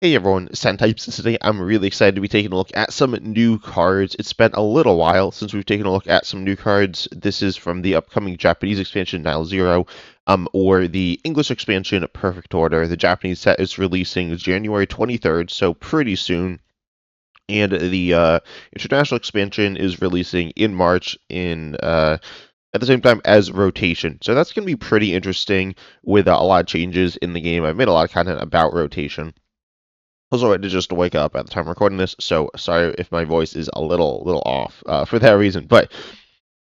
Hey everyone, Types, and today I'm really excited to be taking a look at some new cards. It's been a little while since we've taken a look at some new cards. This is from the upcoming Japanese expansion, Nile Zero, or the English expansion, Perfect Order. The Japanese set is releasing January 23rd, so pretty soon. And the international expansion is releasing in March at the same time as rotation. So that's going to be pretty interesting with a lot of changes in the game. I've made a lot of content about rotation. Also, I did just wake up at the time of recording this, so sorry if my voice is a little off for that reason. But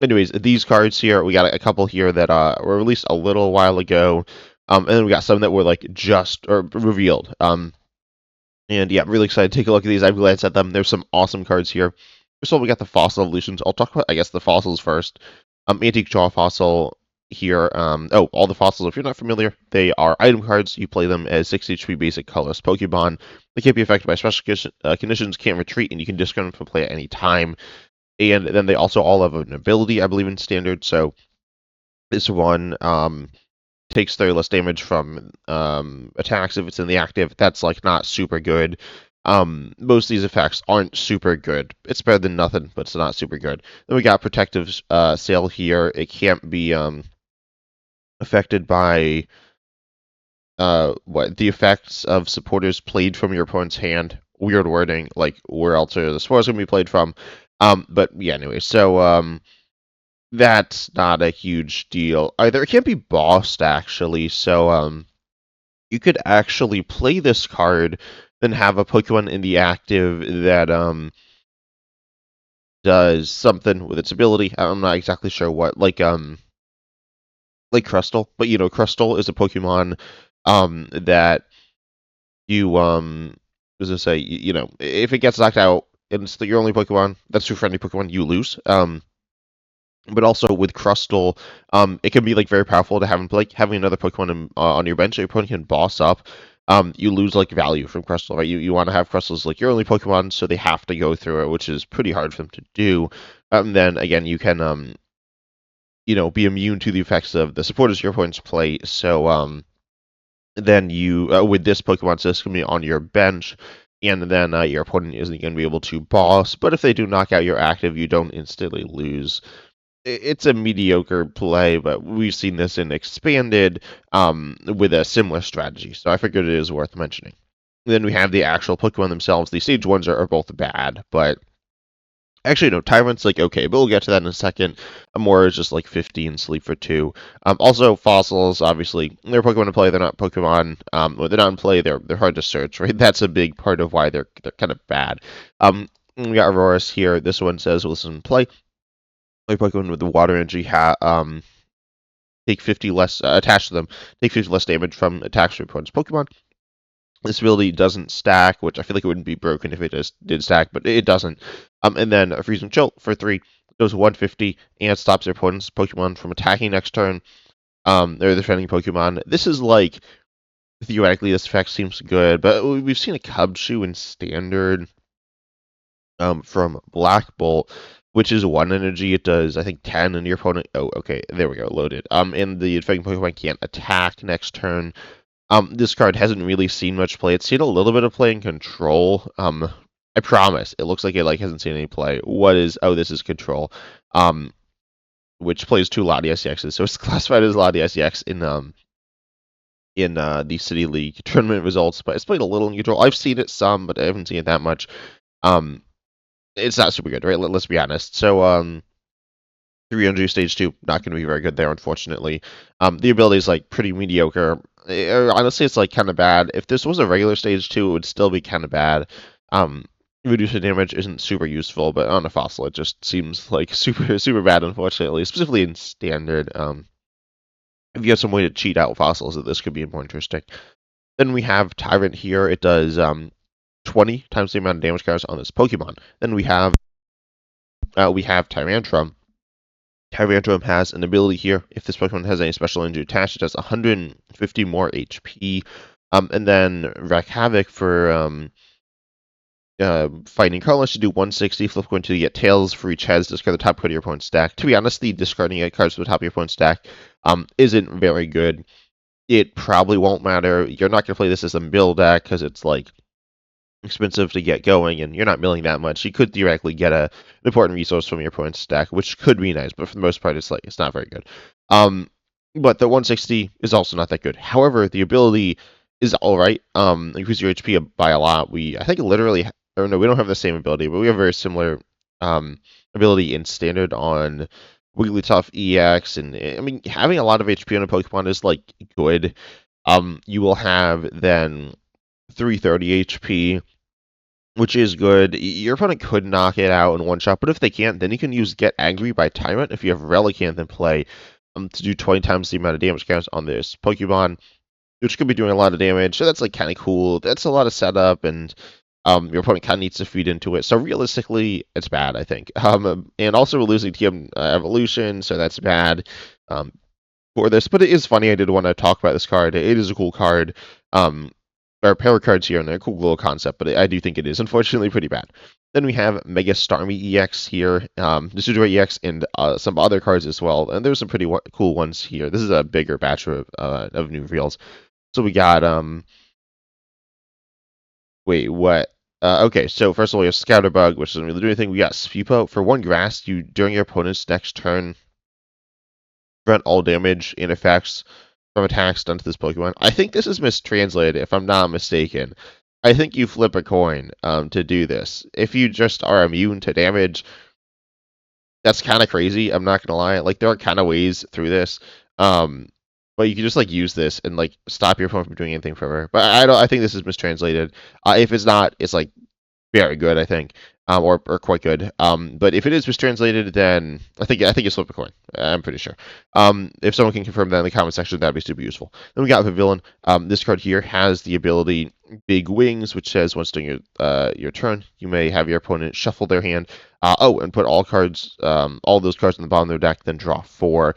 anyways, these cards here, we got a couple here that were released a little while ago, and then we got some that were like just or revealed. And yeah, I'm really excited to take a look at these. I've glanced at them. There's some awesome cards here. First of all, we got the fossil evolutions. I'll talk about, I guess, the fossils first. Antique jaw fossil here. All the fossils, if you're not familiar, they are item cards. You play them as 6 HP basic colorless Pokemon. They can't be affected by special conditions, can't retreat, and you can discard them from play at any time. And then they also all have an ability, I believe, in standard. So this one takes 30 less damage from attacks if it's in the active. That's like not super good. Most of these effects aren't super good. It's better than nothing, but it's not super good. Then we got Protective Sail here. It can't be affected by the effects of supporters played from your opponent's hand. Weird wording, like where else are the spores going to be played from? But yeah, anyway, so that's not a huge deal either. It can't be bossed actually, so you could actually play this card, then have a Pokemon in the active that does something with its ability. I'm not exactly sure what, like Crustle, but you know, Crustle is a Pokemon that you as I say, you know, if it gets knocked out and it's your only Pokemon, that's your friendly Pokemon, you lose. But also with Crustle, it can be like very powerful to have like having another Pokemon on your bench. So your opponent can boss up. You lose like value from Crustle, right? You want to have Crustles like your only Pokemon, so they have to go through it, which is pretty hard for them to do. Then again, you can you know, be immune to the effects of the supporters your opponents play. So then you with this Pokemon system be on your bench, and then your opponent isn't going to be able to boss. But if they do knock out your active, you don't instantly lose. It's a mediocre play, but we've seen this in expanded with a similar strategy, so I figured it is worth mentioning. Then we have the actual Pokemon themselves. The stage ones are both bad, but actually no, Tyrant's like okay, but we'll get to that in a second. Amora is just like 15, sleep for 2. Also fossils, obviously they're Pokemon to play. They're not Pokemon. When they're not in play, they're hard to search, right? That's a big part of why they're kind of bad. We got Aurorus here. This one says listen play. Pokemon with the water energy take 50 less attached to them, take 50 less damage from attacks from opponent's Pokemon. This ability doesn't stack, which I feel like it wouldn't be broken if it just did stack, but it doesn't. And then a Freeze and Chill for 3 goes 150 and stops their opponent's Pokemon from attacking next turn. They're defending Pokemon. This is like theoretically this effect seems good, but we've seen a Cubchoo in standard from Black Bolt, which is 1 energy. It does, I think, 10, and your opponent. Oh, okay, there we go, loaded. And the defending Pokemon can't attack next turn. This card hasn't really seen much play. It's seen a little bit of play in Control. I promise, it looks like it hasn't seen any play. What is? Oh, this is Control. Which plays 2 Latias SCXs, so it's classified as Latias SCX in the City League tournament results. But it's played a little in Control. I've seen it some, but I haven't seen it that much. It's not super good, right? Let's be honest. So, 300 stage 2, not going to be very good there, unfortunately. The ability is like pretty mediocre. Honestly, it's like kind of bad. If this was a regular stage 2, it would still be kind of bad. Reducing damage isn't super useful, but on a fossil, it just seems like super bad, unfortunately, specifically in standard. If you have some way to cheat out fossils, this could be more interesting. Then we have Tyrant here. It does 20 times the amount of damage cards on this Pokemon. Then we have Tyrantrum. Tyrantrum has an ability here. If this Pokemon has any special energy attached, it does 150 more HP. And then Wreak Havoc for fighting colors, you do 160. Flip coin to get tails for each heads. Discard the top card of your opponent's deck. To be honest, the discarding cards from the top of your opponent's deck isn't very good. It probably won't matter. You're not going to play this as a mill deck because it's like expensive to get going, and you're not milling that much. You could theoretically get an important resource from your opponent's stack, which could be nice, but for the most part, it's not very good. But the 160 is also not that good. However, the ability is all right. Increase your HP by a lot. I think literally, or no, we don't have the same ability, but we have very similar ability in standard on Wigglytuff EX, and I mean having a lot of HP on a Pokemon is like good. You will have then 330 HP, which is good. Your opponent could knock it out in one shot, but if they can't, then you can use Get Angry by Tyrant if you have Relicanth in play to do 20 times the amount of damage counts on this Pokemon, which could be doing a lot of damage. So that's like kind of cool. That's a lot of setup, and your opponent kind of needs to feed into it. So realistically, it's bad, I think. And also we're losing TM Evolution, so that's bad for this. But it is funny. I did want to talk about this card. It is a cool card. There are pair of cards here, and they're a cool little concept, but I do think it is unfortunately pretty bad. Then we have Mega Starmie EX here, Decidueye EX, and some other cards as well. And there's some pretty cool ones here. This is a bigger batch of new reveals. So we got wait, what? Okay, so first of all, we have Scatterbug, which doesn't really do anything. We got Sweepo. For 1 grass, during your opponent's next turn, prevent all damage and effects from attacks done to this Pokemon. I think this is mistranslated, if I'm not mistaken. I think you flip a coin to do this. If you just are immune to damage, that's kind of crazy. I'm not gonna lie. Like there are kind of ways through this, but you can just like use this and like stop your opponent from doing anything forever. But I don't. I think this is mistranslated. If it's not, it's like very good, I think, or quite good. But if it is mistranslated, then I think it's flip a coin. I'm pretty sure. If someone can confirm that in the comment section, that'd be super useful. Then we got Vivillon. This card here has the ability Big Wings, which says once during your turn, you may have your opponent shuffle their hand. And put all those cards on the bottom of their deck, then draw 4.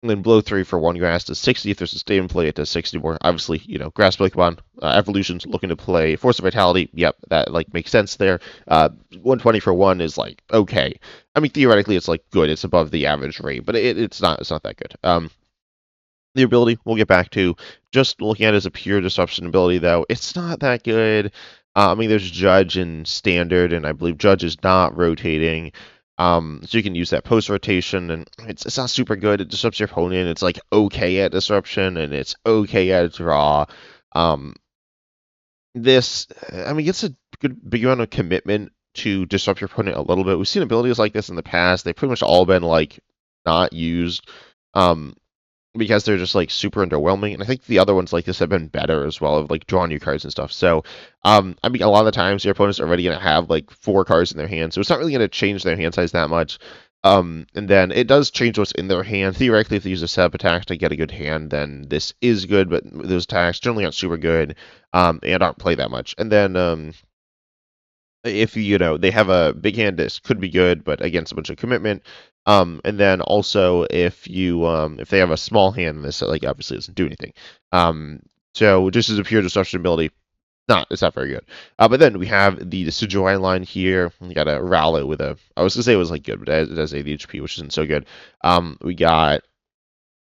And then blow 3 for 1 grass to 60. If there's a stay in play, it does 60 more. Obviously, grass Pokemon, Evolution's looking to play Force of Vitality. Yep, that like makes sense there. 120 for 1 is like okay. I mean, theoretically, it's like good. It's above the average rate, but it's not that good. The ability we'll get back to. Just looking at it as a pure disruption ability, though, it's not that good. I mean, there's Judge and Standard, and I believe Judge is not rotating. So you can use that post rotation, and it's not super good. It disrupts your opponent. It's like okay at disruption, and it's okay at draw. This, I mean, it's a good big amount of commitment to disrupt your opponent a little bit. We've seen abilities like this in the past. They've pretty much all been like not used. Because they're just like super underwhelming, and I think the other ones like this have been better as well, of like drawing new cards and stuff. So, I mean, a lot of the times your opponent's already gonna have like 4 cards in their hand, so it's not really gonna change their hand size that much. And then it does change what's in their hand. Theoretically, if they use a setup attack to get a good hand, then this is good, but those attacks generally aren't super good, and aren't played that much. And then, if they have a big hand, this could be good, but against a bunch of commitment. And then also if they have a small hand, this like obviously doesn't do anything. So just as a pure disruption ability, it's not very good. But then we have the Decidueye line here. We got a Rowlet with I was gonna say it was like good, but it has 80 HP, which isn't so good. We got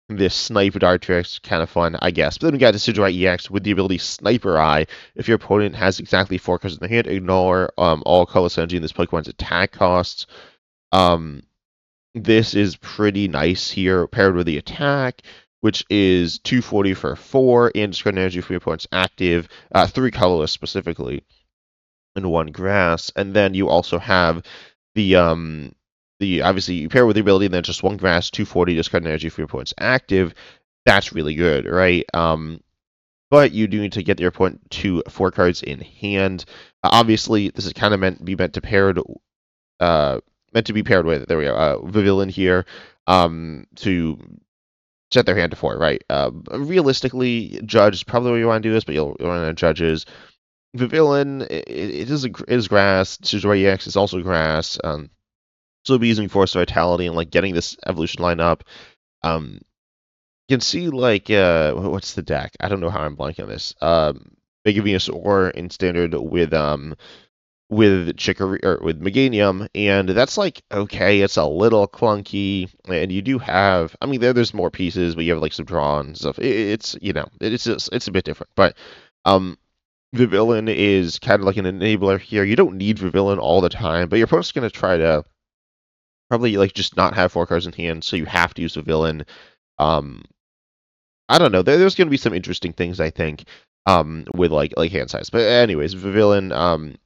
this Snipe Dartrix, kind of fun, I guess. But then we got Decidueye EX with the ability Sniper Eye. If your opponent has exactly 4 cards in their hand, ignore all colorless energy in this Pokemon's attack costs. This is pretty nice here, paired with the attack, which is 240 for 4, and discard energy for your opponent's active, 3 colorless specifically, and 1 grass. And then you also have the obviously you pair with the ability, and then just 1 grass, 240 discard energy for your opponent's active. That's really good, right? But you do need to get your opponent to 4 cards in hand. Obviously, this is kind of meant to be paired with. There we go. Vivillon here, to set their hand to 4, right? Realistically, Judge is probably where you want to do this, but you'll run out of Judges. Vivillon, it is grass. Decidueye EX is also grass. So we'll be using Force Vitality and like getting this evolution line up. You can see like what's the deck? I don't know how I'm blanking on this. Mega Venusaur in standard with Chicory or with Meganium, and that's like okay, it's a little clunky, and you do have, I mean, there's more pieces, but you have like some draw and stuff. It's a bit different, but Vivillon is kind of like an enabler here. You don't need Vivillon all the time, but your opponent's going to try to probably like just not have 4 cards in hand, so you have to use Vivillon. Um, I don't know. There's going to be some interesting things, I think, with like hand size. But anyways, Vivillon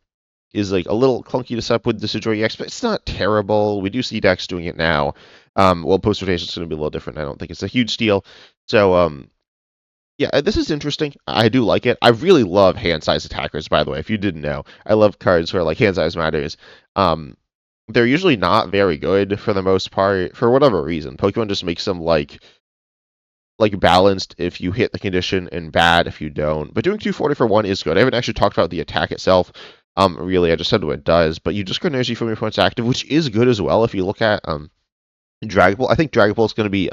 is like a little clunky to set up with Decidueye X, but it's not terrible. We do see decks doing it now. Well, post rotation is going to be a little different. I don't think it's a huge deal. So yeah, this is interesting. I do like it. I really love hand size attackers, by the way. If you didn't know, I love cards where like hand size matters. They're usually not very good for the most part for whatever reason. Pokemon just makes them like balanced if you hit the condition and bad if you don't. But doing 240 for 1 is good. I haven't actually talked about the attack itself. Really, I just said what it does. But you just get energy from your opponent's active, which is good as well. If you look at Dragon Ball, I think Dragon Ball is going to be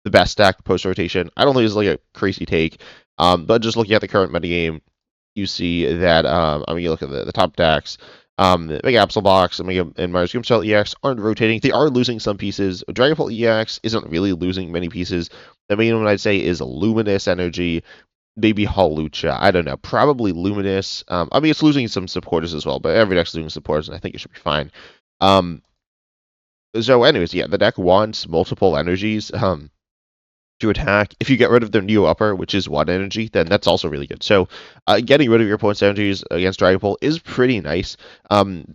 the best stack post rotation. I don't think it's like a crazy take. But just looking at the current metagame, you see that I mean, you look at the top decks. The Mega Absol Box and Mars Grimstyle EX aren't rotating. They are losing some pieces. Dragon Ball EX isn't really losing many pieces. The main one I'd say is Luminous Energy, maybe Hawlucha. I don't know. Probably Luminous. I mean, it's losing some supporters as well, but every deck's losing supporters, and I think it should be fine. So, anyways, yeah, the deck wants multiple energies. To attack. If you get rid of their Neo Upper, which is 1 energy, then that's also really good. So getting rid of your opponent's energies against Dragon Ball is pretty nice.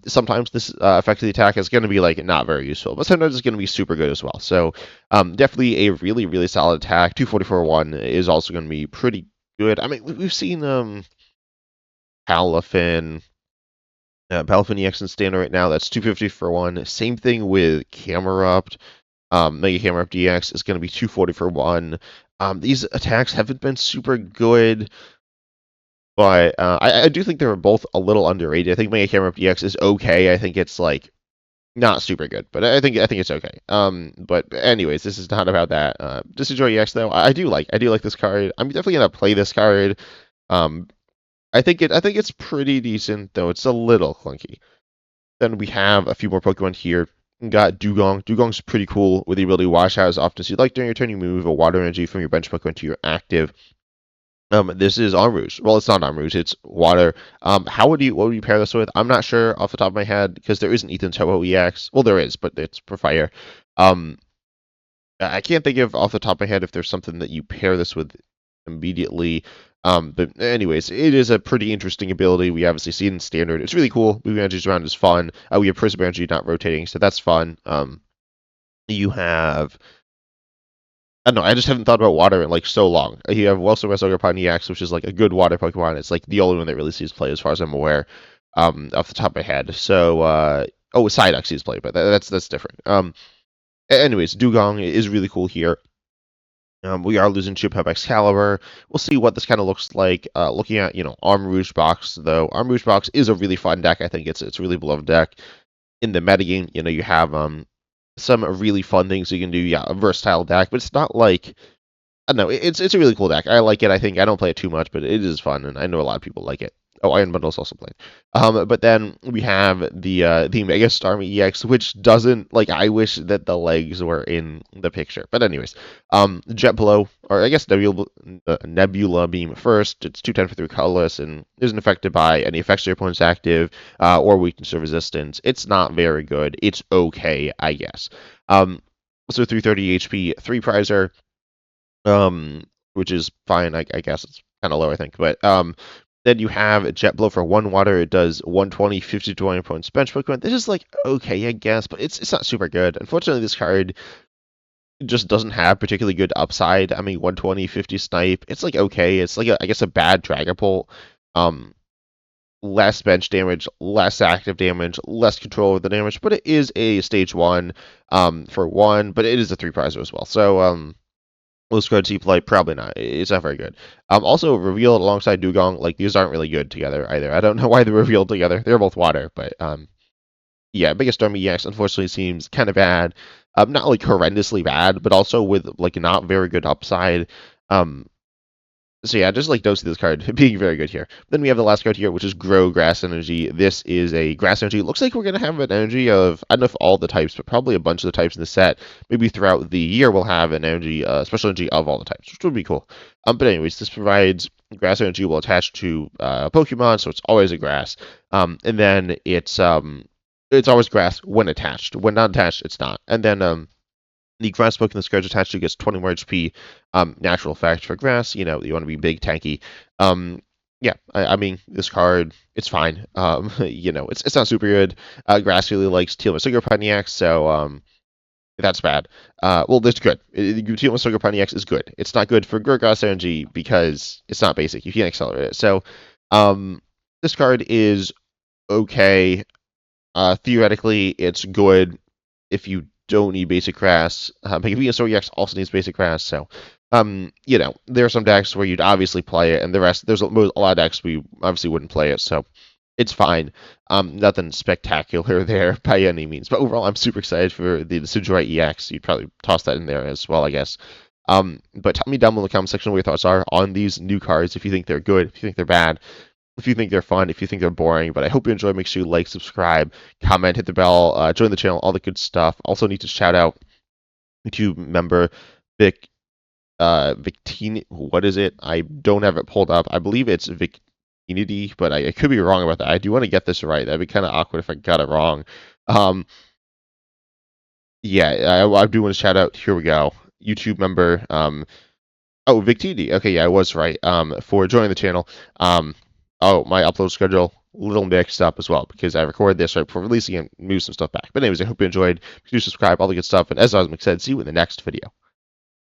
Sometimes this effect of the attack is going to be like not very useful, but sometimes it's going to be super good as well. So definitely a really, really solid attack. 244-1 is also going to be pretty good. I mean, we've seen Palafin. Palafin EX in standard right now, that's 250 for 1. Same thing with Camerupt. Mega Hammer Up DX is going to be 240 for 1. These attacks haven't been super good, but I do think they were both a little underrated. I think Mega Hammer Up DX is okay. I think it's like not super good, but I think it's okay. But anyways, this is not about that. Decidueye EX though, I do like this card. I'm definitely gonna play this card. I think it's pretty decent, though it's a little clunky. Then we have a few more Pokemon here. Got Dewgong. Dewgong's pretty cool with the ability to wash out as often as you'd like during your turn. You move a water energy from your bench Pokemon to your active. This is Aurorus. Well, it's not Aurorus, it's water. What would you pair this with? I'm not sure off the top of my head because there isn't Ethan Toho EX. Well, there is, but it's for fire. I can't think of off the top of my head if there's something that you pair this with immediately. But anyways, it is a pretty interesting ability. We obviously see it in standard. It's really cool. Moving energies around is fun. We have Prism Energy not rotating, so that's fun. You have I don't know, I just haven't thought about water in like so long. You have Wellstone Resogar EX, which is like a good water Pokemon. It's like the only one that really sees play as far as I'm aware. Off the top of my head. So Psyduck sees play, but that's different. Anyways, Dewgong is really cool here. We are losing Chip-Up Excalibur. We'll see what this kind of looks like. Looking at, Arm Rouge Box, though. Arm Rouge Box is a really fun deck. I think it's a really beloved deck. In the metagame, you have some really fun things you can do. Yeah, a versatile deck, but it's not like... I don't know, it's a really cool deck. I like it, I think. I don't play it too much, but it is fun, and I know a lot of people like it. Oh, Iron Bundle's also played. But then we have the Mega Starmie EX, which doesn't I wish that the legs were in the picture. But anyways, Jet Blow, or I guess Nebula Beam first. It's 210 for 3 colorless and isn't affected by any effects your opponent's active or weakness or resistance. It's not very good. It's okay, I guess. So 330 HP, 3 prizer, which is fine. I guess it's kind of low, I think, but then you have Jet Blow for 1 water. It does 120, 50 to 1 points bench Pokemon. This is okay, I guess, but it's not super good. Unfortunately, this card just doesn't have particularly good upside. I mean, 120, 50 snipe. It's okay. It's I guess a bad Dragapult. Less bench damage, less active damage, less control of the damage, but it is a stage 1 for 1, but it is a 3 prizer as well. So Will Squad C play? Probably not. It's not very good. Also, revealed alongside Dewgong, these aren't really good together either. I don't know why they're revealed together. They're both water, but yeah, Biggest Starmie EX unfortunately seems kind of bad. Not horrendously bad, but also with not very good upside. So yeah, just like don't see this card being very good here. Then we have the last card here, which is Grow Grass Energy. This is a grass energy. It looks like we're gonna have an energy of, I don't know if all the types, but probably a bunch of the types in the set. Maybe throughout the year we'll have an energy, special energy of all the types, which would be cool. But anyways, this provides grass energy will attach to Pokemon, so it's always a grass. And then it's always grass when attached. When not attached, it's not. And then the grass Pokemon this card's attached to gets 20 more HP. Natural effect for grass. You know, you want to be big, tanky. Um, yeah, I mean, this card, it's fine. You know, it's not super good. Grass really likes Teal Sugar Ponyx, so that's bad. Well, that's good. Teal Sugar Ponyx is good. It's not good for Grass Energy because it's not basic. You can't accelerate it. So, this card is okay. Theoretically, it's good if you don't need basic grass. Venusaur EX also needs basic grass, so you know, there are some decks where you'd obviously play it, and the rest there's a lot of decks we obviously wouldn't play it, so it's fine. Nothing spectacular there by any means, but overall, I'm super excited for the Decidueye EX. You'd probably toss that in there as well, I guess. But tell me down below in the comment section what your thoughts are on these new cards. If you think they're good, if you think they're bad, if you think they're fun, if you think they're boring. But I hope you enjoy. Make sure you like, subscribe, comment, hit the bell, join the channel, all the good stuff. Also need to shout out YouTube member Vic Victini. What is it? I don't have it pulled up. I believe it's Victinity, but I could be wrong about that. I do want to get this right. That'd be kind of awkward if I got it wrong. Um, yeah, I do want to shout out. Here we go. YouTube member. Oh, Victini. Okay, yeah, I was right. For joining the channel. Oh, my upload schedule a little mixed up as well because I recorded this right before releasing it and moved some stuff back. But anyways, I hope you enjoyed. Please subscribe, all the good stuff. And as I was said, see you in the next video.